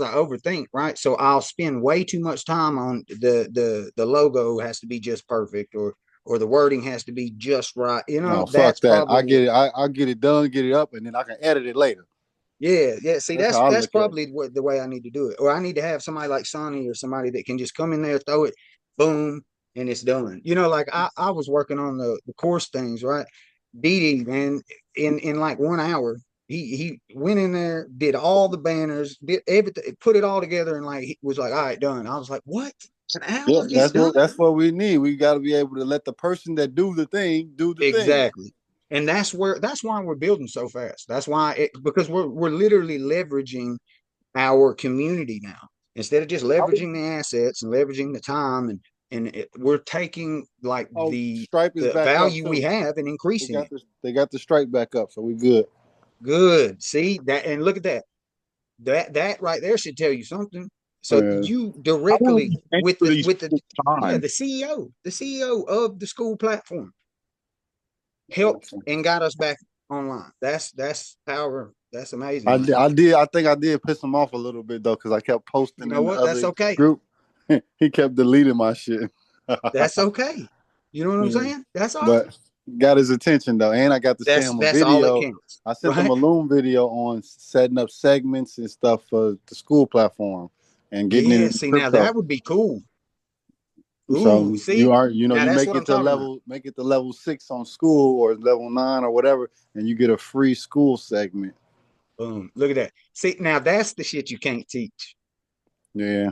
I overthink, right? So I'll spend way too much time on the logo has to be just perfect, or the wording has to be just right. You know, No, fuck that's that. I probably get it. I get it done, get it up, and then I can edit it later. yeah, yeah. See, That's that's how I that's look at it. probably what the way I need to do it. Or I need to have somebody like Sonny or somebody that can just come in there, throw it, boom, and it's done. You know, like I was working on the course things, right? Didi, man, in like 1 hour, he went in there, did all the banners, did everything, put it all together, and like he was like, all right, done. I was like, what? An Yeah, hour? It's done? that's what we need. We got to be able to let the person that do the thing. Exactly. And that's why we're building so fast. That's why because we're literally leveraging our community now. Instead of just leveraging the assets and leveraging the time we're taking like Oh, the Stripe is back up value we too. have and increasing it. They got the Stripe back up, so we good. Good. See that, and look at that. That right there should tell you something. So Yeah. you How long have directly you been for these with the full yeah, time? the CEO of the school platform helped and got us back online. That's power. That's amazing right there. I think I did piss him off a little bit though, because I kept You posting know in the what? That's other okay. group. He kept deleting my shit. That's okay. You know what I'm Yeah. saying? That's all right. But got his attention though, and I got to send him a That's all that video. counts, I sent him right? a Loom video on setting up segments and stuff for the school platform and getting it Yeah. into See, now crypto. that would be cool. Ooh, So see, now you that's make what I'm it to talking about. level 6 on school or level 9 or whatever, and you get a free school segment. Boom. Look at that. See, now that's the shit you can't teach. Yeah.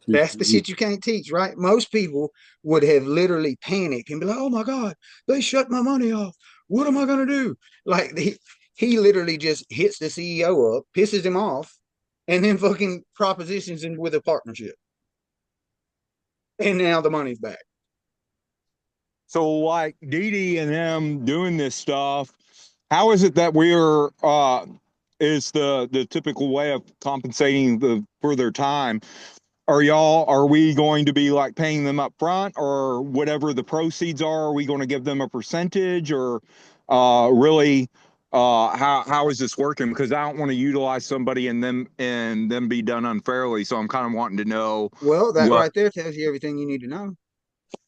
That's the shit you can't teach, right? Most people would have literally panicked and be like, "Oh my god, they shut my money off. What am I gonna do?" Like he literally just hits the CEO up, pisses him off, and then fucking propositions him with a partnership, and now the money's back. So, like Dee and them doing this stuff, how is it that we're is the typical way of compensating the for their time? Are we going to be like paying them up front, or whatever the proceeds are we going to give them a percentage, or really how is this working? Because I don't want to utilize somebody and them be done unfairly, so I'm kind of wanting to know Well, that what. right there tells you everything you need to know.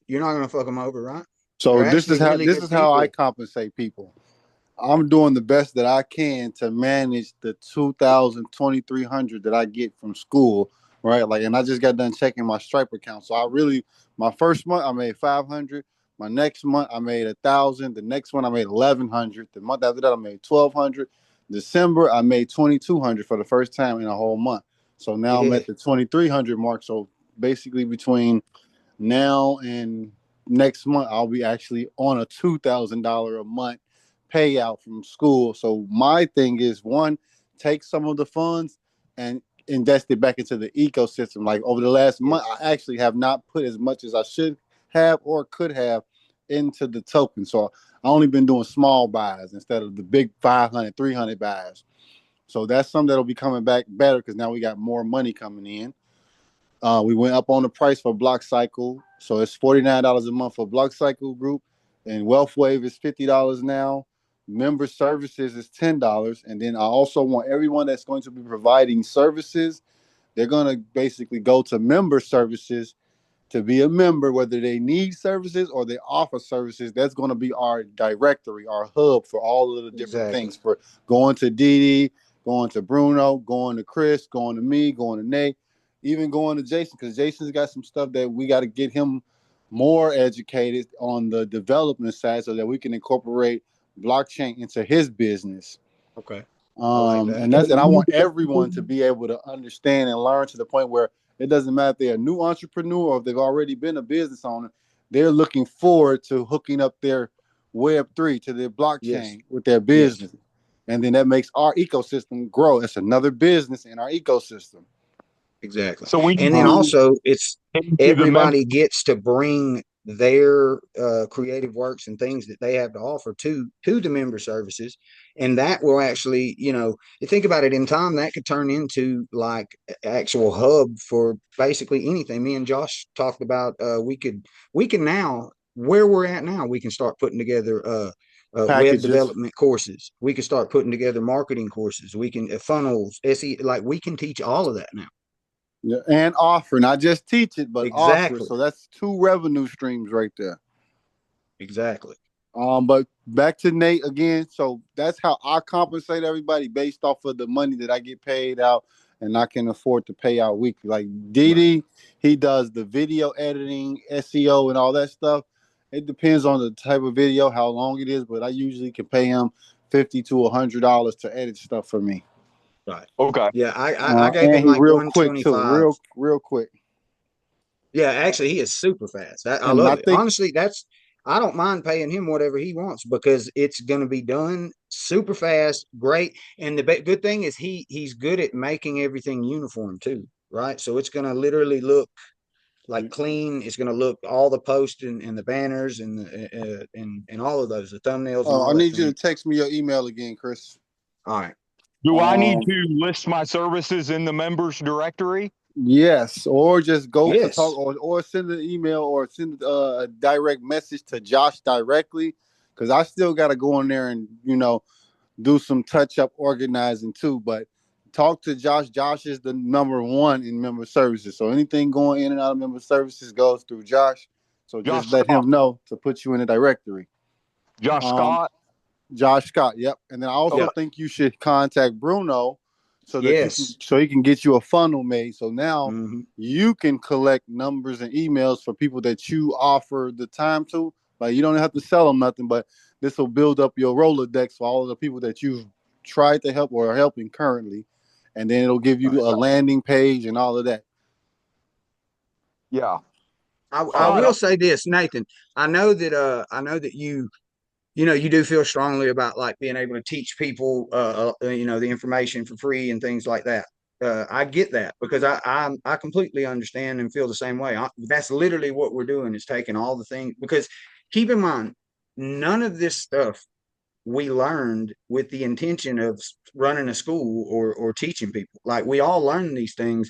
You're not gonna fuck them over, right? So They're actually really this good is how I people. compensate people. I'm doing the best that I can to manage the 2,300 that I get from school, right? Like, and I just got done checking my Stripe account. So my first month I made 500. My next month I made 1,000. The next one I made 1,100. The month after that I made 1,200. December I made 2,200 for the first time in a whole month. So now I'm Yeah, at the 2,300 mark. So basically between now and next month I'll be actually on a $2,000 a month payout from school. So my thing is, one, take some of the funds and invest it back into the ecosystem. Like over the last month, yes, I actually have not put as much as I should have or could have into the token. So I only been doing small buys instead of the big 500, 300 buys. So that's something that'll be coming back better because now we got more money coming in. We went up on the price for Block Cycle, so it's $49 a month for Block Cycle Group, and Wealth Wave is $50 now. Member services is $10, and then I also want everyone that's going to be providing services. They're going to basically go to member services to be a member, whether they need services or they offer services. That's going to be our directory, our hub for all of the different exactly. things for going to Didi, going to Bruno, going to Chris, going to me, going to Nate, even going to Jason, because Jason's got some stuff that we got to get him more educated on the development side so that we can incorporate blockchain into his business. Okay, I like that. And I want everyone to be able to understand and learn to the point where it doesn't matter if they're a new entrepreneur or if they've already been a business owner. They're looking forward to hooking up their Web3 to their Yes, blockchain with their yes, business. And then that makes our ecosystem grow. It's another business in our ecosystem. exactly. So when And then Um, you also, it's into the member. everybody gets to bring their creative works and things that they have to offer to the member services, and that will actually, you think about it, in time that could turn into like actual hub for basically anything. Me and Josh talked about we can now, where we're at now, we can start putting together web Packages. development courses. We can start putting together marketing courses. We can funnels, SE, like we can teach all of that now. Yeah, and offer, not just teach it, but offer. Exactly. So that's 2 revenue streams right there. Exactly. But back to Nate again. So that's how I compensate everybody based off of the money that I get paid out and I can afford to pay out weekly. Like Didi, he does the video editing, SEO, and all that stuff. It depends on the type of video, how long it is, but I usually can pay him $50 to $100 to edit stuff for me. Right. Okay. Yeah, I gave And him he like real quick too, 125. real quick. Yeah, actually, he is super fast. I And I love it. think Honestly, I don't mind paying him whatever he wants because it's going to be done super fast, great. And the good thing is he's good at making everything uniform too, right? So it's going to literally look like clean. It's going to look all the posts and the banners and all of those, the thumbnails and I all that need you thing. to text me your email again, Chris. All right. Do I need Um, to list my services in the members directory? Yes, or just go to talk, Yes. or send an email, or send a direct message to Josh directly, because I still got to go in there and do some touch up organizing too. But talk to Josh. Josh is the number one in member services, so anything going in and out of member services goes through Josh. So Josh just let Scott. him know to put you in the directory. Josh Um, Scott. Josh Scott. Yep. And then I also Okay. think you should contact Bruno so that Yes. he can get you a funnel made. So now Mm-hmm. you can collect numbers and emails for people that you offer the time to. Like you don't have to sell them nothing, but this will build up your Rolodex for all of the people that you've tried to help or are helping currently. And then it'll give you Right. a landing page and all of that. Yeah. I All right. will say this, Nathan. I know that you do feel strongly about like being able to teach people the information for free and things like that. I get that because I completely understand and feel the same way. That's literally what we're doing is taking all the things because keep in mind none of this stuff we learned with the intention of running a school or teaching people. Like we all learn these things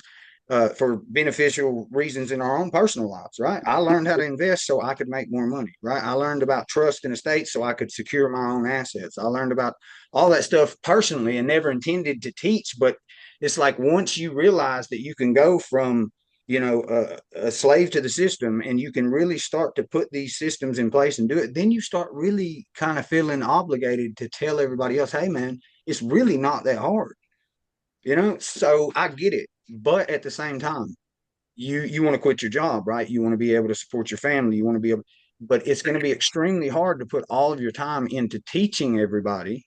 for beneficial reasons in our own personal lives, right? I learned how to invest so I could make more money, right? I learned about trust and estates so I could secure my own assets. I learned about all that stuff personally and never intended to teach. But it's like once you realize that you can go from a slave to the system and you can really start to put these systems in place and do it, then you start really kind of feeling obligated to tell everybody else, hey man, it's really not that hard, so I get it, but at the same time you want to quit your job, right? You want to be able to support your family, you want to be able, but it's going to be extremely hard to put all of your time into teaching everybody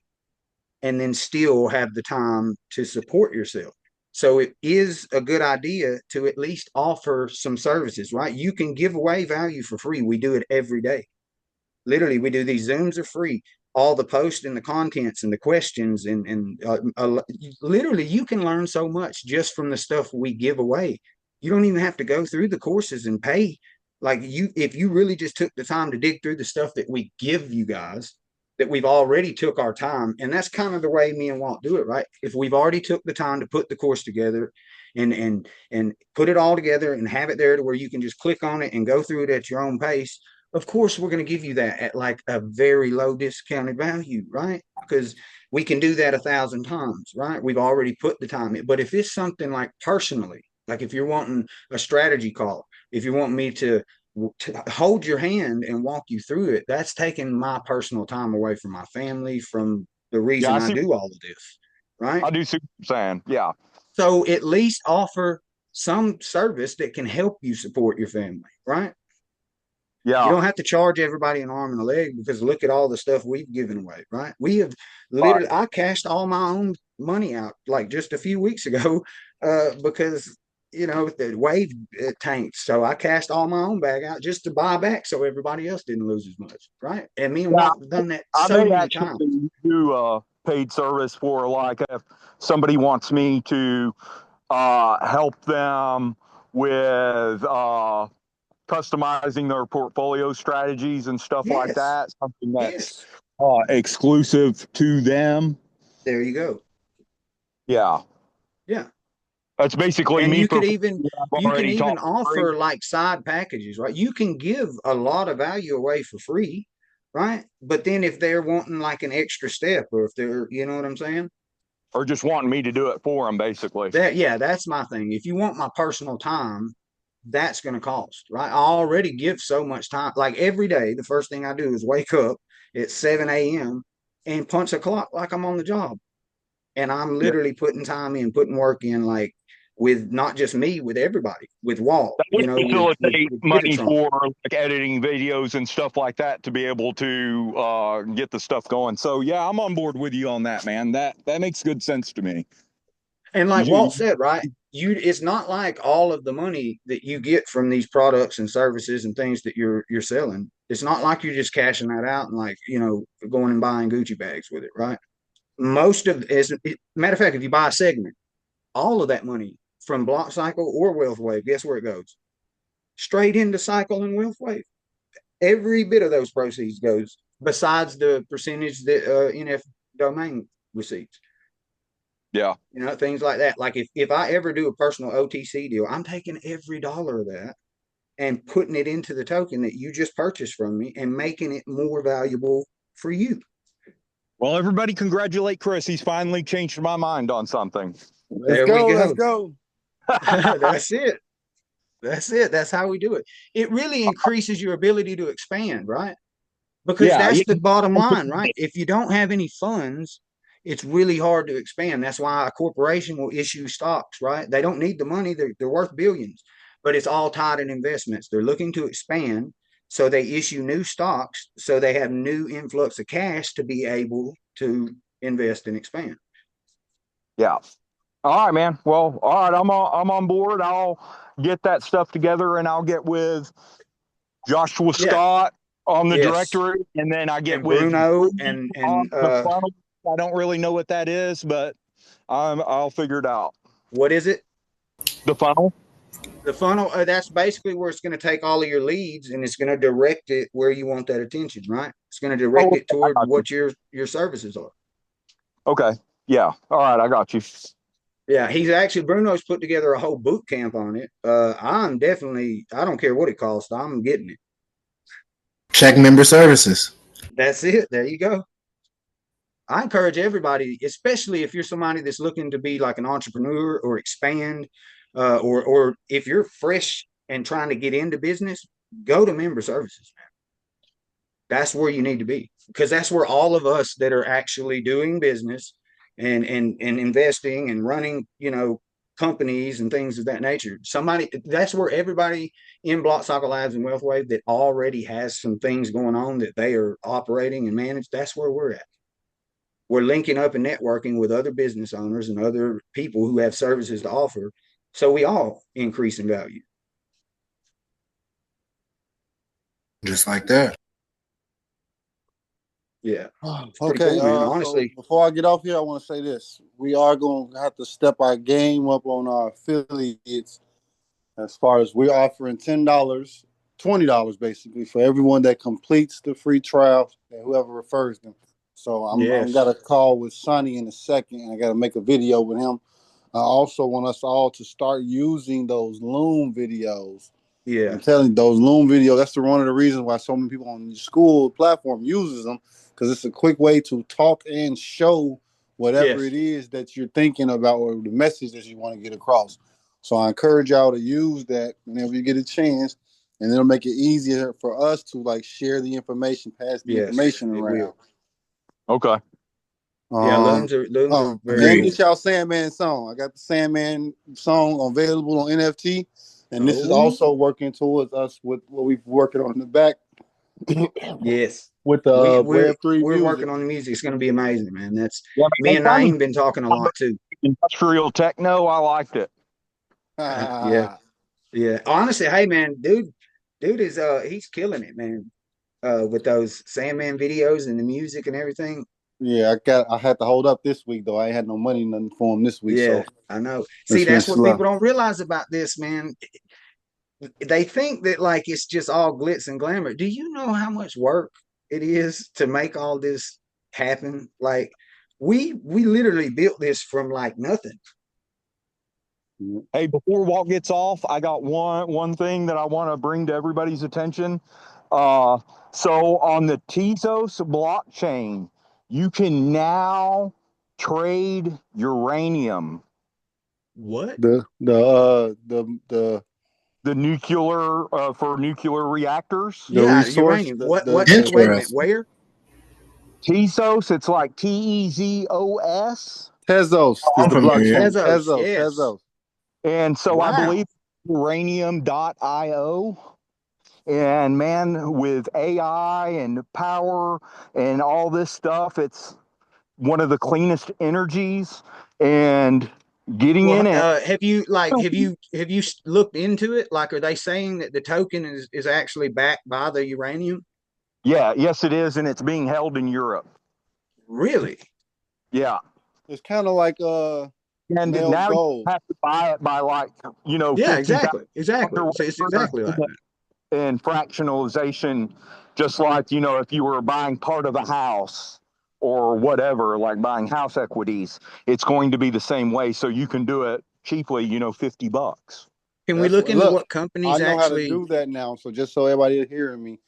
and then still have the time to support yourself. So it is a good idea to at least offer some services, right? You can give away value for free. We do it every day. Literally, we do these Zooms are free. All the posts and the contents and the questions and literally, you can learn so much just from the stuff we give away. You don't even have to go through the courses and pay. Like if you really just took the time to dig through the stuff that we give you guys, that we've already took our time, and that's kind of the way me and Walt do it, right? If we've already took the time to put the course together and put it all together and have it there to where you can just click on it and go through it at your own pace, of course we're going to give you that at like a very low discounted value, right? Because we can do that 1,000 times, right? We've already put the time in. But if it's something like personally, like if you're wanting a strategy call, if you want me to hold your hand and walk you through it, that's taking my personal time away from my family, from the Yeah. reason I I see. do all of this, right? I do see what you're saying. Yeah. So at least offer some service that can help you support your family, right? You Yeah. don't have to charge everybody an arm and a leg because look at all the stuff we've given away, right? We have Right. literally, I cashed all my own money out like just a few weeks ago because, the wave tanked. So I cashed all my own bag out just to buy back so everybody else didn't lose as much, right? And me and Yeah. Walt have done that I so may many times. actually do a paid service for like if somebody wants me to help them with customizing their portfolio strategies and stuff like Yes, that. Something that's yes. exclusive to them. There you go. Yeah. Yeah. That's basically And me for I've you can already even taught for free. offer like side packages, right? You can give a lot of value away for free, right? But then if they're wanting like an extra step or if they're, you know what I'm saying? or just wanting me to do it for them, basically. Yeah, that's my thing. If you want my personal time, that's going to cost, right? I already give so much time. Like every day, the first thing I do is wake up at 7 a.m. and punch a clock like I'm on the job. And I'm Yeah. literally putting time in, putting work in, like with not just me, with everybody, with Walt, That would facilitate with money Gigatron. for like editing videos and stuff like that to be able to get the stuff going. So yeah, I'm on board with you on that, man. That makes good sense to me. And like You, Walt said, right? It's not like all of the money that you get from these products and services and things that you're selling. It's not like you're just cashing that out and like, going and buying Gucci bags with it, right? Most of matter of fact, if you buy a segment, all of that money from Block Cycle or Wealth Wave, guess where it goes? Straight into Cycle and Wealth Wave. Every bit of those proceeds goes, besides the percentage that NF domain receipts. yeah. Things like that. Like if I ever do a personal OTC deal, I'm taking every dollar of that and putting it into the token that you just purchased from me and making it more valuable for you. Well, everybody congratulate Chris. He's finally changed my mind on something. Let's go. Let's go. That's it. That's it. That's how we do it. It really increases your ability to expand, right? Because that's the bottom line, right? If you don't have any funds, it's really hard to expand. That's why a corporation will issue stocks, right? They don't need the money. They're worth billions, but it's all tied in investments. They're looking to expand. So they issue new stocks so they have new influx of cash to be able to invest and expand. Yeah. All right, man. Well, all right, I'm on board. I'll get that stuff together and I'll get with Joshua Scott on the directory, and then I get with Bruno and the funnel. I don't really know what that is, but I'll figure it out. What is it? The funnel. The funnel, that's basically where it's going to take all of your leads and it's going to direct it where you want that attention, right? It's going to direct it toward what your services are. Okay. Yeah. All right. I got you. Yeah. Bruno's put together a whole boot camp on it. I don't care what it costs. I'm getting it. Check member services. That's it. There you go. I encourage everybody, especially if you're somebody that's looking to be like an entrepreneur or expand, or if you're fresh and trying to get into business, go to member services, man. That's where you need to be, because that's where all of us that are actually doing business and investing and running, companies and things of that nature. That's where everybody in Block Cycle Labs and Wealth Wave that already has some things going on that they are operating and manage. That's where we're at. We're linking up and networking with other business owners and other people who have services to offer, so we all increase in value. Just like that. Yeah. Okay. Cool, honestly, so before I get off here, I want to say this: we are going to have to step our game up on our affiliates. As far as we're offering $10, $20 basically for everyone that completes the free trial and whoever refers them. So I'm got a call with Sonny in a second, and I got to make a video with him. I also want us all to start using those Loom videos. Yeah, I'm telling you, those Loom videos, that's one of the reasons why so many people on the school platform uses them, because it's a quick way to talk and show whatever it is that you're thinking about or the message that you want to get across. So I encourage y'all to use that whenever you get a chance, and it'll make it easier for us to like share the information, pass the information around. Okay. Looms are very and get y'all Sandman song. I got the Sandman song available on NFT, and this is also working towards us with what we're working on in the back. Yes, with the Web3 we're working on the music. It's going to be amazing, man. That's me and Naeem been talking a lot too. Industrial techno, I liked it. Yeah. Honestly, hey man, dude is he's killing it, man. With those Sandman videos and the music and everything. Yeah, I had to hold up this week though. I ain't had no money nothing for him this week. Yeah, so I know. See, that's what people don't realize about this, man. They think that like it's just all glitz and glamour. Do you know how much work it is to make all this happen? Like we literally built this from like nothing. Hey, before Walt gets off, I got one thing that I want to bring to everybody's attention. So on the Tezos blockchain, you can now trade uranium, What? the nuclear for nuclear reactors. the Yeah, resource, uranium. the What? the, What? the Wait a minute. Interesting. Where? Tezos, it's like Tezos. Tezos is I'm the familiar. blockchain. Tezos. Yes. Tezos. And so I Wow. believe uranium.io. And man, with AI and power and all this stuff, it's one of the cleanest energies. And getting in Well, it, have you looked into it? Like, are they saying that the token is actually backed by the uranium? yeah, yes, it is. And it's being held in Europe. Really? Yeah. It's kind of like And male now you gold. have to buy it by like, Yeah, 50,000 exactly. So it's exactly like that. and fractionalization, just like, if you were buying part of a house or whatever, like buying house equities, it's going to be the same way. So you can do it cheaply, $50. Can we That's look what. into Look, what I companies know how to actually? do that now. So just so everybody is hearing me,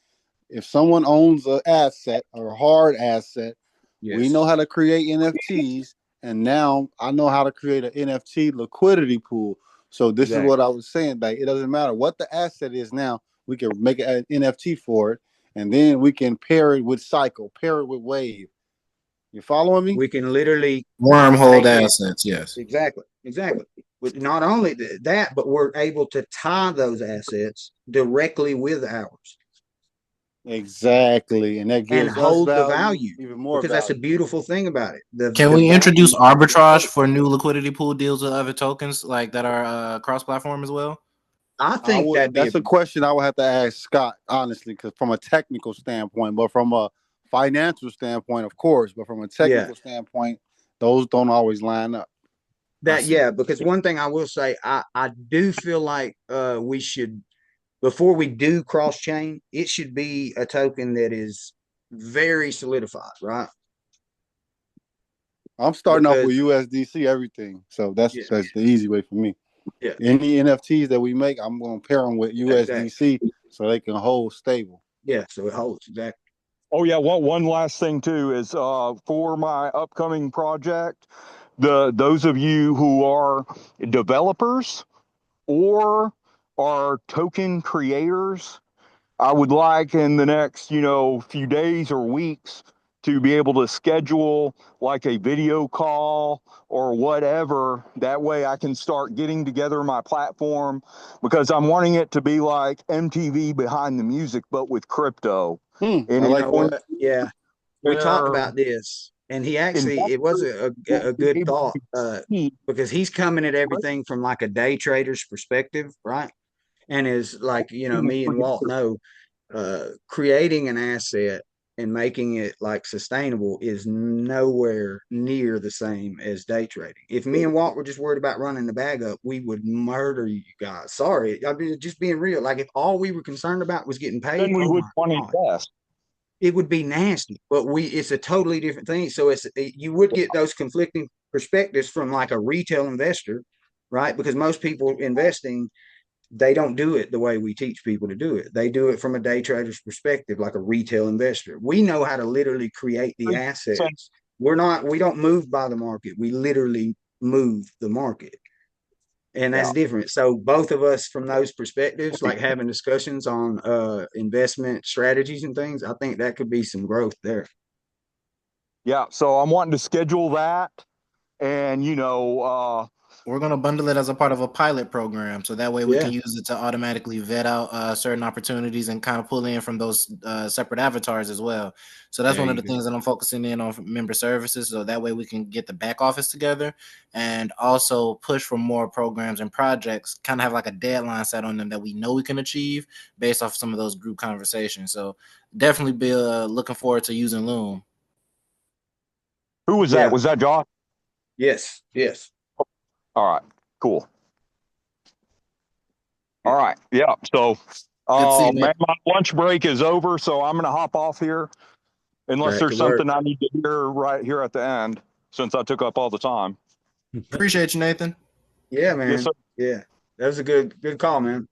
if someone owns an asset or a hard asset, we know Yes. how to create NFTs, and now I know how to create an NFT liquidity pool. So this is Exactly. what I was saying. Like, it doesn't matter what the asset is now. We can make an NFT for it, and then we can pair it with Cycle, pair it with Wave. You following me? We can literally Wormhole take it. assets, yes. Exactly. But not only that, but we're able to tie those assets directly with ours Exactly, and that and gives us hold the value, value, even more because that's a value. beautiful thing about it. Can The we introduce value. arbitrage for new liquidity pool deals with other tokens like that are cross-platform as well? I I think would. that'd be That's a question I would have to ask Scott, honestly, because from a technical standpoint, but from a financial standpoint, of course, but from a yeah. technical standpoint, those don't always line up. I see. Because one thing I will say, I do feel like we should, before we do cross chain, it should be a token that is very solidified, right? I'm starting off Because with USDC everything, so that's yeah, that's the easy way for me. yeah, Any NFTs that we make, I'm going to pair them with exactly. USDC so they can hold stable. Yeah, so it holds exactly. Oh yeah, one last thing too is for my upcoming project, those of you who are developers or are token creators, I would like in the next, few days or weeks to be able to schedule like a video call or whatever. That way I can start getting together my platform, because I'm wanting it to be like MTV Behind the Music, but with crypto. I And You it's like know going that. what? Yeah, we talked where about this, and he actually, it was investors will a be good able thought, to see. because he's coming at everything from like a day trader's perspective, right? And is like, me and Walt know, creating an asset and making it like sustainable is nowhere near the same as day trading. If me and Walt were just worried about running the bag up, we would murder you guys. Sorry, I mean, just being real. Like, if all we were concerned about was getting paid, Then we oh would my want to God, invest. it would be nasty. But it's a totally different thing. So you would get those conflicting perspectives from like a retail investor, right? Because most people investing, they don't do it the way we teach people to do it. They do it from a day trader's perspective, like a retail investor. We know how to literally create the assets. We don't move by the market. We literally move the market. And Yeah. that's different. So both of us, from those perspectives, like having discussions on investment strategies and things, I think that could be some growth there. Yeah. So I'm wanting to schedule that. And, We're going to bundle it as a part of a pilot program, so that way we can Yeah, use it to automatically vet out certain opportunities and kind of pull in from those separate avatars as well. So that's there one of you the go. things that I'm focusing in on for member services, so that way we can get the back office together and also push for more programs and projects, kind of have like a deadline set on them that we know we can achieve based off some of those group conversations. So definitely be looking forward to using Loom. who was that? Yeah. Was that Josh? Yes. Yes. All right. Cool. Yeah. All right. Yeah. So, Good seeing you. man, my lunch break is over, so I'm going to hop off here unless Back to there's work. something I need to hear right here at the end, since I took up all the time. Appreciate you, Nathan. Yeah, Yes, man. sir. Yeah. That was a good call, man.